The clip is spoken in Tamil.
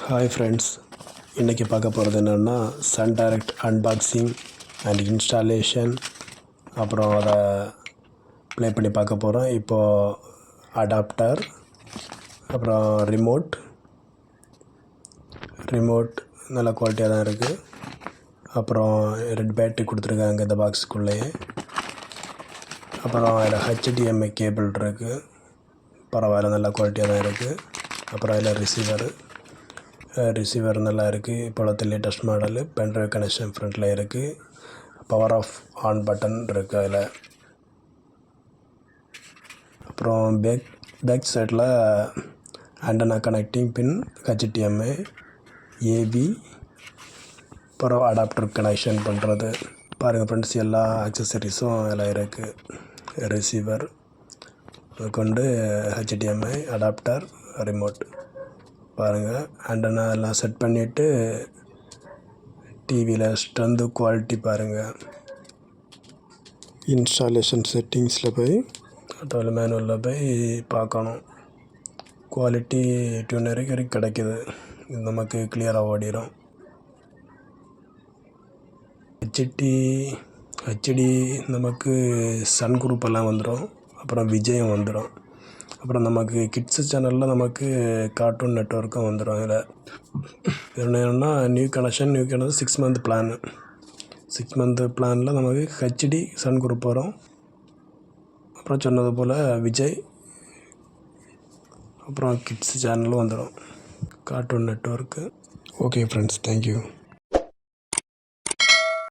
ஹாய் ஃப்ரெண்ட்ஸ், இன்றைக்கி பார்க்க போகிறது என்னென்னா Sun Direct unboxing and installation. அப்புறம் அதை ப்ளே பண்ணி பார்க்க போகிறோம். இப்போது அடாப்டர், அப்புறம் ரிமோட் நல்ல குவாலிட்டியாக தான் இருக்குது. அப்புறம் 2 பேட்டரி கொடுத்துருக்காங்க இந்த பாக்ஸுக்குள்ளேயே. அப்புறம் அதில் HDMI கேபிள் இருக்குது, பரவாயில்ல, நல்ல குவாலிட்டியாக தான் இருக்குது. அப்புறம் அதில் ரிசீவர் நல்லா இருக்குது. இப்போது லேட்டஸ்ட் மாடலு. பென்ட்ரைவ் கனெக்ஷன் ஃப்ரண்ட்டில் இருக்குது. பவர் ஆஃப் ஆன் பட்டன் இருக்குது அதில். அப்புறம் பேக் சைடில் ஆண்டனா கனெக்டிங் பின், HDMI, AV, அப்புறம் அடாப்டர் கனெக்ஷன் பண்ணுறது. பாருங்கள் ஃப்ரெண்ட்ஸ், எல்லா ஆக்சசரிஸும் அதில் இருக்குது. ரிசீவர் கொண்டு HDMI, அடாப்டர், ரிமோட். பாருங்கள், ஆண்டனா எல்லாம் செட் பண்ணிவிட்டு டிவியில் ஸ்ட்ரென்த்து குவாலிட்டி பாருங்கள். இன்ஸ்டாலேஷன் செட்டிங்ஸில் போய் அதில் மேனுவலில் போய் பார்க்கணும். குவாலிட்டி டியூன் வரைக்கும் கிடைக்கிது. இது நமக்கு கிளியராக ஓடிடும். ஹெச்டி நமக்கு சன் குரூப் எல்லாம் வந்துடும். அப்புறம் விஜயம் வந்துடும். அப்புறம் நமக்கு கிட்ஸு சேனலில் நமக்கு கார்ட்டூன் நெட்வொர்க்கும் வந்துடும். இதில் என்னென்னா new connection 6 month plan. 6 month பிளானில் நமக்கு ஹெச்டி சன் குரூப் வரும். அப்புறம் சொன்னது போல் விஜய், அப்புறம் கிட்ஸு சேனலும் வந்துடும், cartoon network. Okay friends, thank you.